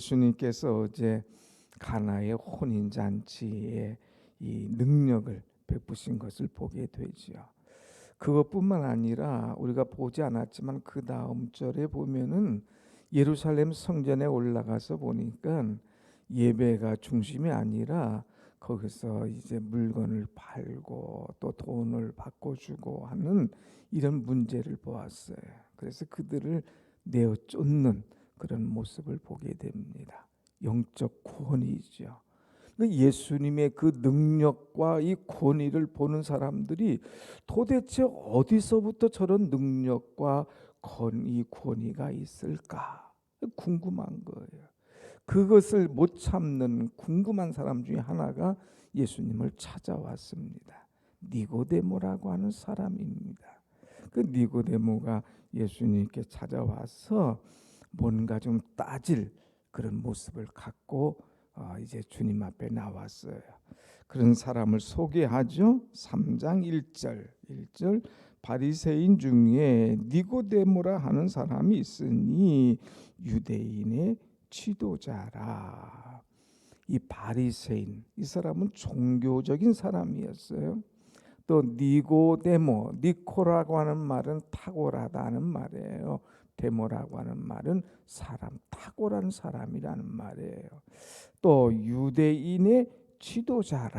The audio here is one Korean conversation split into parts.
예수님께서 어제 가나의 혼인잔치에 이 능력을 베푸신 것을 보게 되지요. 그것뿐만 아니라 우리가 보지 않았지만 그 다음 절에 보면은 예루살렘 성전에 올라가서 보니까 예배가 중심이 아니라 거기서 이제 물건을 팔고 또 돈을 바꿔주고 하는 이런 문제를 보았어요. 그래서 그들을 내어 쫓는 그런 모습을 보게 됩니다. 영적 권위죠. 예수님의 그 능력과 이 권위를 보는 사람들이 도대체 어디서부터 저런 능력과 권위가 있을까 궁금한 거예요. 그것을 못 참는 궁금한 사람 중에 하나가 예수님을 찾아왔습니다. 니고데모라고 하는 사람입니다. 그 니고데모가 예수님께 찾아와서 뭔가 좀 따질 그런 모습을 갖고 이제 주님 앞에 나왔어요. 그런 사람을 소개하죠. 3장 1절 바리새인 중에 니고데모라 하는 사람이 있으니 유대인의 지도자라. 이 바리새인, 이 사람은 종교적인 사람이었어요. 또 니고데모, 니코라고 하는 말은 탁월하다는 말이에요. 데모라고 하는 말은 사람, 탁월한 사람이라는 말이에요. 또 유대인의 지도자예요.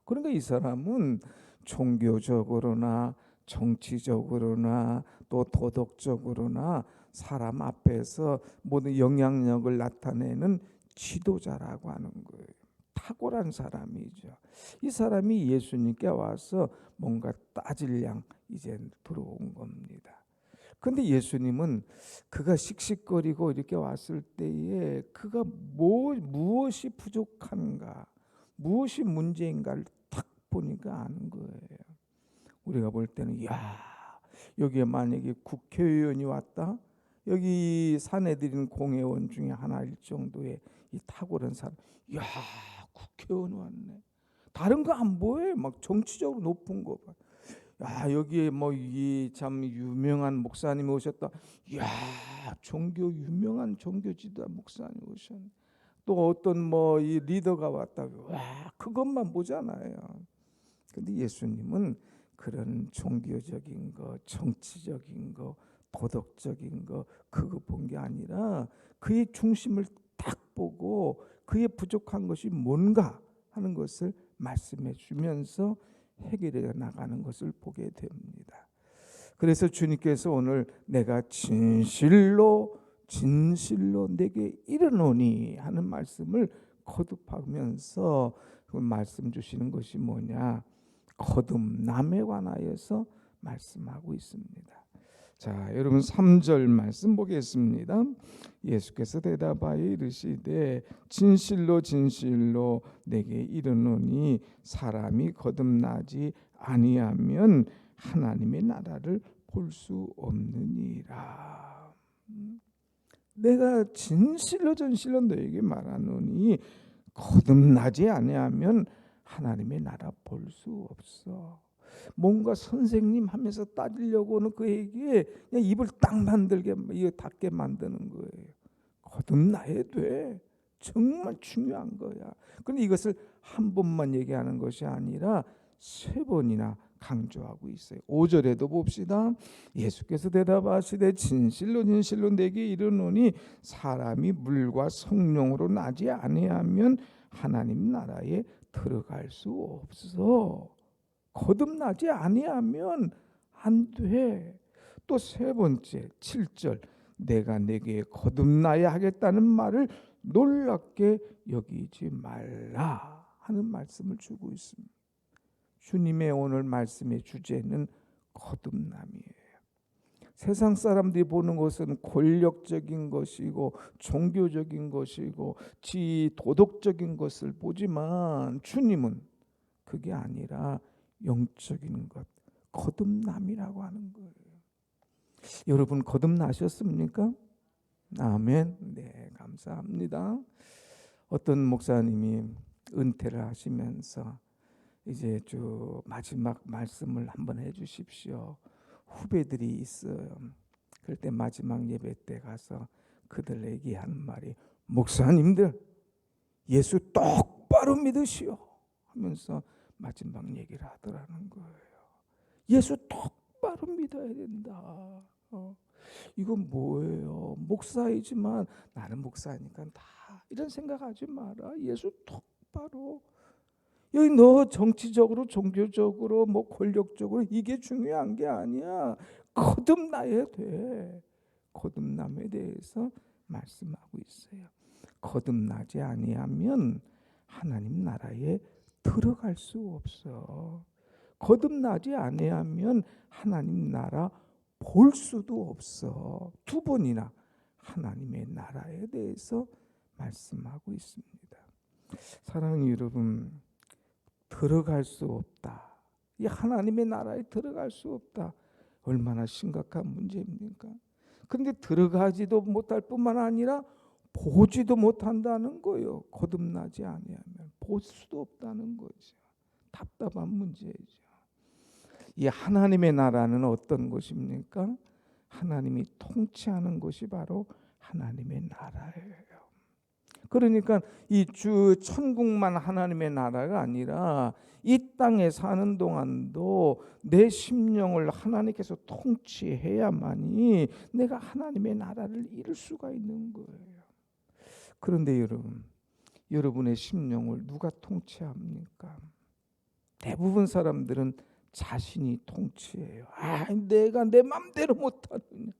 그러니까 이 사람은 종교적으로나 정치적으로나 또 도덕적으로나 사람 앞에서 모든 영향력을 나타내는 지도자라고 하는 거예요. 탁월한 사람이죠. 이 사람이 예수님께 와서 뭔가 따질량 이제 들어온 겁니다. 그런데 예수님은 그가 씩씩거리고 이렇게 왔을 때에 그가 무엇이 부족한가, 무엇이 문제인가를 딱 보니까 아는 거예요. 우리가 볼 때는 여기에 만약에 국회의원이 왔다, 여기 사내들인 공회원 중에 하나일 정도의 이 탁월한 사람, 국회의원 왔네. 다른 거 안 보여요. 막 정치적으로 높은 거 봐. 여기에 뭐 이 참 유명한 목사님이 오셨다. 유명한 종교 지도자 목사님 오셨네. 또 어떤 뭐 이 리더가 왔다. 그것만 보잖아요. 근데 예수님은 그런 종교적인 거, 정치적인 거, 도덕적인 거 그거 본 게 아니라 그의 중심을 딱 보고 그의 부족한 것이 뭔가 하는 것을 말씀해 주면서 해결해 나가는 것을 보게 됩니다. 그래서 주님께서 오늘 내가 진실로 내게 이르노니 하는 말씀을 거듭하면서 그 말씀 주시는 것이 뭐냐? 거듭남에 관하여서 말씀하고 있습니다. 자, 여러분 3절 말씀 보겠습니다. 예수께서 대답하여 이르시되 진실로 내게 이르노니 사람이 거듭나지 아니하면 하나님의 나라를 볼 수 없느니라. 내가 진실로 너에게 말하노니 거듭나지 아니하면 하나님의 나라 볼 수 없어. 뭔가 선생님 하면서 따지려고는 그에게 그냥 입을 딱 만들게 닫게 만드는 거예요. 거듭나야 돼. 정말 중요한 거야. 그런데 이것을 한 번만 얘기하는 것이 아니라 3번이나 강조하고 있어요. 5절에도 봅시다. 예수께서 대답하시되 진실로 내게 이르노니 사람이 물과 성령으로 나지 아니하면 하나님 나라에 들어갈 수 없어. 거듭나지 아니하면 안 돼. 또 3번째 7절 내가 내게 거듭나야 하겠다는 말을 놀랍게 여기지 말라 하는 말씀을 주고 있습니다. 주님의 오늘 말씀의 주제는 거듭남이에요. 세상 사람들이 보는 것은 권력적인 것이고 종교적인 것이고 도덕적인 것을 보지만 주님은 그게 아니라 영적인 것, 거듭남이라고 하는 거예요. 여러분 거듭나셨습니까? 아멘. 네, 감사합니다. 어떤 목사님이 은퇴를 하시면서 이제 쭉 마지막 말씀을 한번 해주십시오. 후배들이 있어요. 그럴 때 마지막 예배 때 가서 그들에게 한 말이 목사님들 예수 똑바로 믿으시오 하면서 마지막 얘기를 하더라는 거예요. 예수 똑바로 믿어야 된다. 이건 뭐예요? 목사이지만 나는 목사니까 다 이런 생각하지 마라. 예수 똑바로. 여기 너 정치적으로 종교적으로 뭐 권력적으로 이게 중요한 게 아니야. 거듭나야 돼. 거듭남에 대해서 말씀하고 있어요. 거듭나지 아니하면 하나님 나라에 들어갈 수 없어. 거듭나지 아니하면 하나님 나라 볼 수도 없어. 두 번이나 하나님의 나라에 대해서 말씀하고 있습니다. 사랑하는 여러분, 들어갈 수 없다. 이 하나님의 나라에 들어갈 수 없다. 얼마나 심각한 문제입니까? 그런데 들어가지도 못할 뿐만 아니라 보지도 못한다는 거예요. 거듭나지 아니하면 볼 수도 없다는 거죠. 답답한 문제죠. 이 하나님의 나라는 어떤 것입니까? 하나님이 통치하는 것이 바로 하나님의 나라예요. 그러니까 이 주 천국만 하나님의 나라가 아니라 이 땅에 사는 동안도 내 심령을 하나님께서 통치해야만이 내가 하나님의 나라를 이룰 수가 있는 거예요. 그런데 여러분, 여러분의 심령을 누가 통치합니까? 대부분 사람들은 자신이 통치해요. 내가 내 맘대로 못하느냐.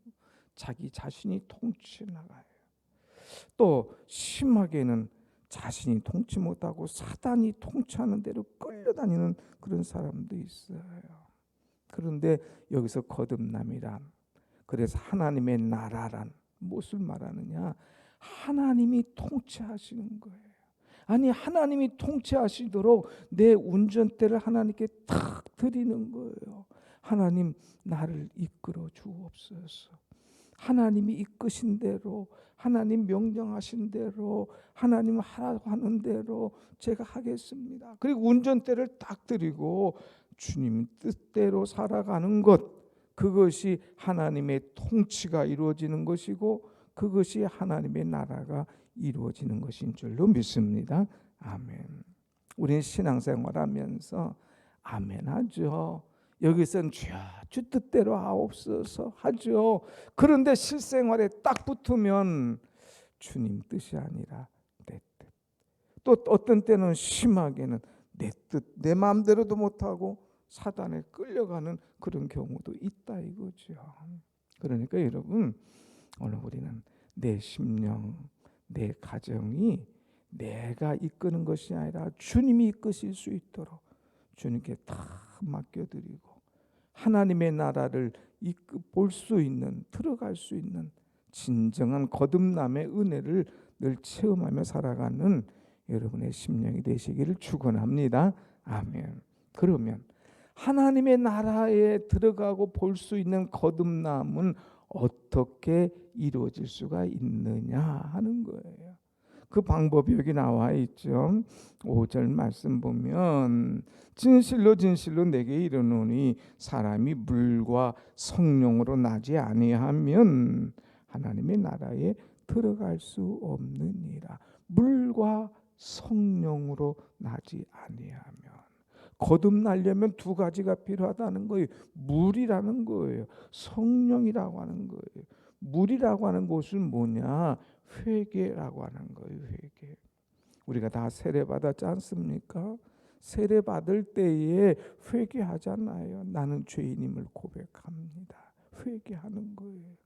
자기 자신이 통치해 나가요. 또 심하게는 자신이 통치 못하고 사단이 통치하는 대로 끌려다니는 그런 사람도 있어요. 그런데 여기서 거듭남이란, 그래서 하나님의 나라란 무엇을 말하느냐? 하나님이 통치하시는 거예요. 아니 하나님이 통치하시도록 내 운전대를 하나님께 탁 드리는 거예요. 하나님 나를 이끌어 주옵소서. 하나님이 이끄신 대로, 하나님 명령하신 대로, 하나님 하라고 하는 대로 제가 하겠습니다. 그리고 운전대를 딱 드리고 주님 뜻대로 살아가는 것, 그것이 하나님의 통치가 이루어지는 것이고 그것이 하나님의 나라가 이루어지는 것인 줄로 믿습니다. 아멘. 우리는 신앙생활하면서 아멘 하죠. 여기서는 주 뜻대로 하옵소서 하죠. 그런데 실생활에 딱 붙으면 주님 뜻이 아니라 내 뜻. 또 어떤 때는 심하게는 내 뜻, 내 마음대로도 못하고 사단에 끌려가는 그런 경우도 있다 이거죠. 그러니까 여러분, 오늘 우리는 내 심령, 내 가정이 내가 이끄는 것이 아니라 주님이 이끄실 수 있도록 주님께 다 맡겨드리고 하나님의 나라를 볼 수 있는, 들어갈 수 있는 진정한 거듭남의 은혜를 늘 체험하며 살아가는 여러분의 심령이 되시기를 축원합니다. 아멘. 그러면 하나님의 나라에 들어가고 볼 수 있는 거듭남은 어떻게 이루어질 수가 있느냐 하는 거예요. 그 방법이 여기 나와 있죠. 5절 말씀 보면 진실로 진실로 내게 이르노니 사람이 물과 성령으로 나지 아니하면 하나님의 나라에 들어갈 수 없느니라. 물과 성령으로 나지 아니하면, 거듭나려면 두 가지가 필요하다는 거예요. 물이라는 거예요. 성령이라고 하는 거예요. 물이라고 하는 것은 뭐냐? 회개라고 하는 거예요. 회개. 우리가 다 세례 받았지 않습니까? 세례 받을 때에 회개하잖아요. 나는 죄인임을 고백합니다. 회개하는 거예요.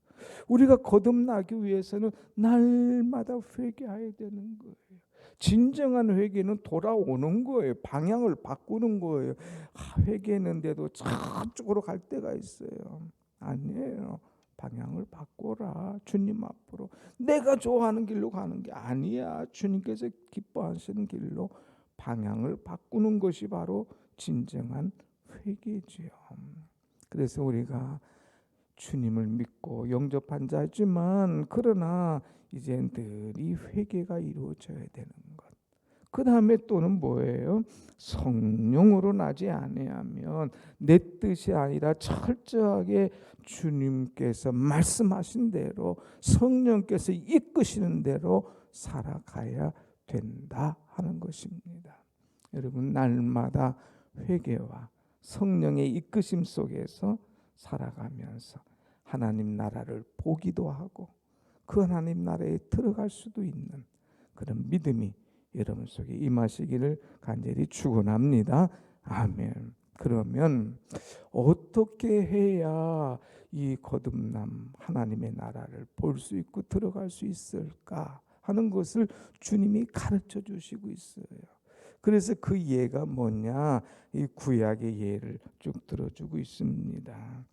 우리가 거듭나기 위해서는 날마다 회개해야 되는 거예요. 진정한 회개는 돌아오는 거예요. 방향을 바꾸는 거예요. 회개했는데도 저쪽으로 갈 때가 있어요. 아니에요. 방향을 바꿔라. 주님 앞으로. 내가 좋아하는 길로 가는 게 아니야. 주님께서 기뻐하시는 길로 방향을 바꾸는 것이 바로 진정한 회개지요. 그래서 우리가 주님을 믿고 영접한 자지만 그러나 이제 늘 이 회개가 이루어져야 되는 것. 그 다음에 또는 뭐예요? 성령으로 나지 아니하면 내 뜻이 아니라 철저하게 주님께서 말씀하신 대로 성령께서 이끄시는 대로 살아가야 된다 하는 것입니다. 여러분, 날마다 회개와 성령의 이끄심 속에서 살아가면서 하나님 나라를 보기도 하고 그 하나님 나라에 들어갈 수도 있는 그런 믿음이 여러분 속에 임하시기를 간절히 축원합니다. 아멘. 그러면 어떻게 해야 이 거듭남 하나님의 나라를 볼 수 있고 들어갈 수 있을까 하는 것을 주님이 가르쳐 주시고 있어요. 그래서 그 예가 뭐냐? 이 구약의 예를 쭉 들어주고 있습니다.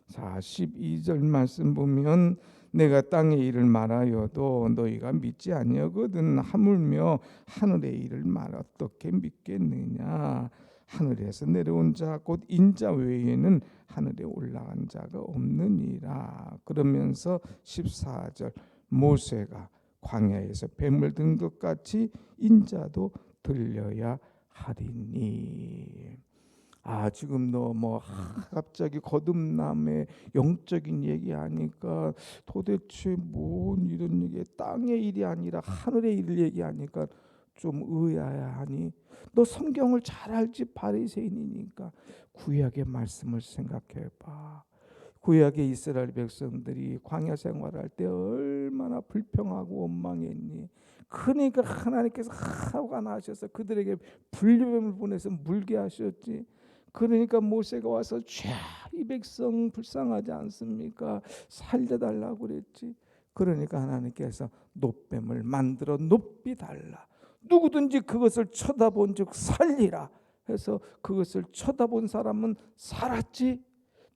자, 12절 말씀 보면 내가 땅의 일을 말하여도 너희가 믿지 아니하거든 하물며 하늘의 일을 말 어떻게 믿겠느냐? 하늘에서 내려온 자 곧 인자 외에는 하늘에 올라간 자가 없느니라. 그러면서 14절 모세가 광야에서 뱀을 든 것 같이 인자도 들려야 하리니. 지금 너 갑자기 거듭남의 영적인 얘기하니까 도대체 뭔 이런 얘기, 땅의 일이 아니라 하늘의 일을 얘기하니까 좀 의아해하니? 너 성경을 잘 알지? 바리새인이니까 구약의 말씀을 생각해봐. 구약의 이스라엘 백성들이 광야 생활할 때 얼마나 불평하고 원망했니? 그러니까 하나님께서 화가 나셔서 그들에게 불뱀을 보내서 물게 하셨지. 그러니까 모세가 와서 이 백성 불쌍하지 않습니까? 살려달라고 그랬지. 그러니까 하나님께서 놋뱀을 만들어 높이 달라. 누구든지 그것을 쳐다본 즉 살리라 해서 그것을 쳐다본 사람은 살았지.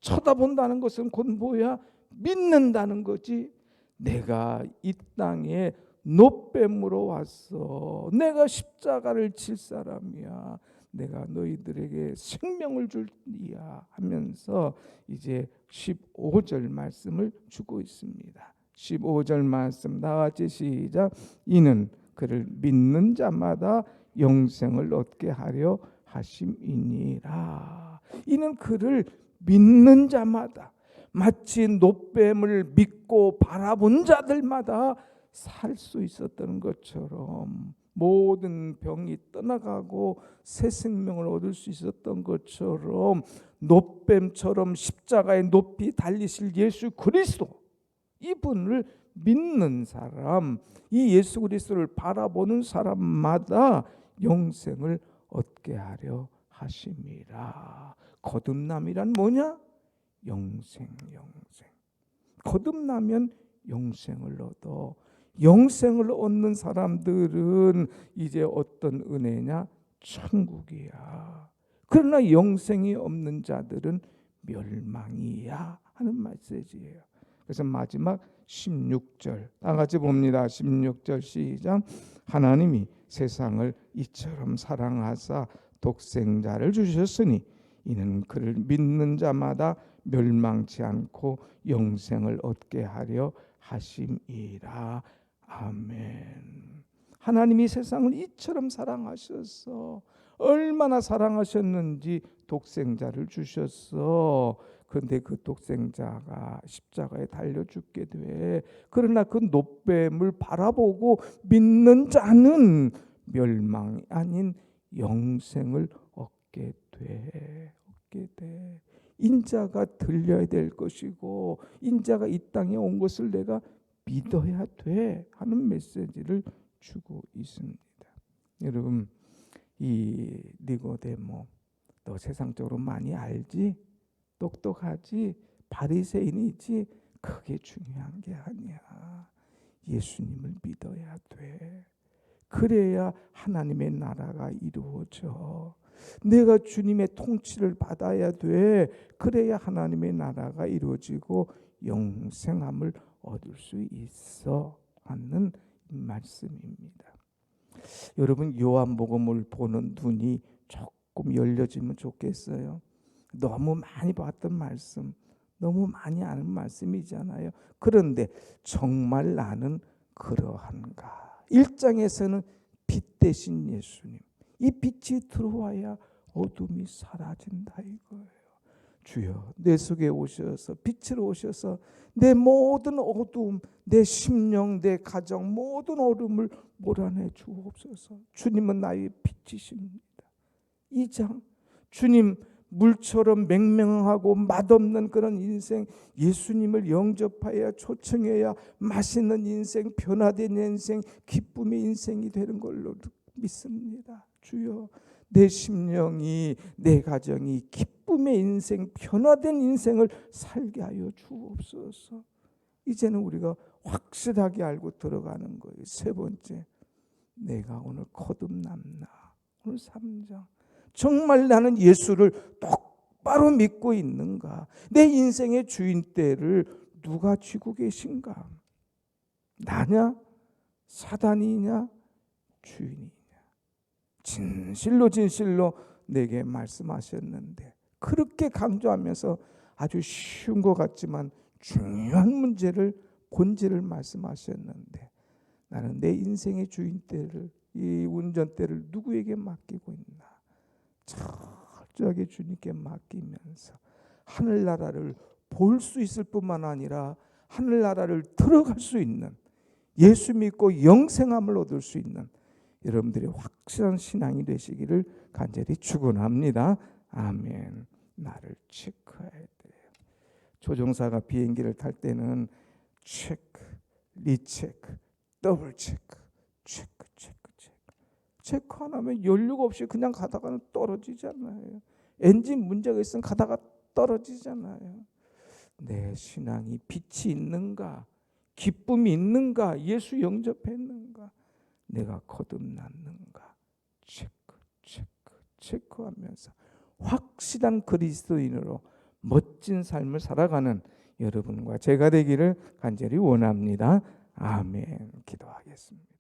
쳐다본다는 것은 곧 뭐야? 믿는다는 거지. 내가 이 땅에 놋뱀으로 왔어. 내가 십자가를 칠 사람이야. 내가 너희들에게 생명을 줄이야 하면서 이제 15절 말씀을 주고 있습니다. 15절 말씀 나같이 시작. 이는 그를 믿는 자마다 영생을 얻게 하려 하심이니라. 이는 그를 믿는 자마다, 마치 놋뱀을 믿고 바라본 자들마다 살 수 있었던 것처럼, 모든 병이 떠나가고 새 생명을 얻을 수 있었던 것처럼, 놋뱀처럼 십자가에 높이 달리실 예수 그리스도, 이분을 믿는 사람, 이 예수 그리스도를 바라보는 사람마다 영생을 얻게 하려 하심이라. 거듭남이란 뭐냐? 영생. 거듭나면 영생을 얻어. 영생을 얻는 사람들은 이제 어떤 은혜냐? 천국이야. 그러나 영생이 없는 자들은 멸망이야 하는 메시지예요. 그래서 마지막 16절 다 같이 봅니다. 16절 시작. 하나님이 세상을 이처럼 사랑하사 독생자를 주셨으니 이는 그를 믿는 자마다 멸망치 않고 영생을 얻게 하려 하심이라. 아멘. 하나님이 세상을 이처럼 사랑하셨어. 얼마나 사랑하셨는지 독생자를 주셨어. 그런데 그 독생자가 십자가에 달려 죽게 돼. 그러나 그 놋뱀을 바라보고 믿는 자는 멸망이 아닌 영생을 얻게 돼. 인자가 들려야 될 것이고 인자가 이 땅에 온 것을 내가 믿어야 돼 하는 메시지를 주고 있습니다. 여러분, 이 니고데모, 너 세상적으로 많이 알지? 똑똑하지? 바리새인이지? 그게 중요한 게 아니야. 예수님을 믿어야 돼. 그래야 하나님의 나라가 이루어져. 내가 주님의 통치를 받아야 돼. 그래야 하나님의 나라가 이루어지고 영생함을 얻을 수 있어 하는 말씀입니다. 여러분, 요한복음을 보는 눈이 조금 열려지면 좋겠어요. 너무 많이 봤던 말씀, 너무 많이 아는 말씀이잖아요. 그런데 정말 나는 그러한가? 1장에서는 빛 대신 예수님. 이 빛이 들어와야 어둠이 사라진다 이거예요. 주여 내 속에 오셔서 빛으로 오셔서 내 모든 어두움, 내 심령, 내 가정 모든 어둠을 몰아내 주옵소서. 주님은 나의 빛이십니다. 2장 주님 물처럼 맹맹하고 맛없는 그런 인생, 예수님을 영접하여 초청해야 맛있는 인생, 변화된 인생, 기쁨의 인생이 되는 걸로 믿습니다. 주여 내 심령이, 내 가정이 기쁨의 인생, 변화된 인생을 살게 하여 주옵소서. 이제는 우리가 확실하게 알고 들어가는 거예요. 세 번째, 내가 오늘 거듭났나. 오늘 3장 정말 나는 예수를 똑바로 믿고 있는가? 내 인생의 주인대를 누가 쥐고 계신가? 나냐? 사단이냐? 주인이냐? 진실로 진실로 내게 말씀하셨는데, 그렇게 강조하면서 아주 쉬운 것 같지만 중요한 문제를, 본질을 말씀하셨는데, 나는 내 인생의 주인대를, 이 운전대를 누구에게 맡기고 있나? 철저하게 주님께 맡기면서 하늘나라를 볼 수 있을 뿐만 아니라 하늘나라를 들어갈 수 있는, 예수 믿고 영생함을 얻을 수 있는 여러분들의 확실한 신앙이 되시기를 간절히 축원합니다. 아멘. 나를 체크해야 돼요. 조종사가 비행기를 탈 때는 체크, 리체크, 더블 체크, 체크, 체크, 체크. 체크 안 하면 연료가 없이 그냥 가다가는 떨어지잖아요. 엔진 문제가 있으면 가다가 떨어지잖아요. 내 신앙이 빛이 있는가, 기쁨이 있는가, 예수 영접했는가, 내가 거듭났는가, 체크, 체크, 체크하면서 확실한 그리스도인으로 멋진 삶을 살아가는 여러분과 제가 되기를 간절히 원합니다. 아멘. 기도하겠습니다.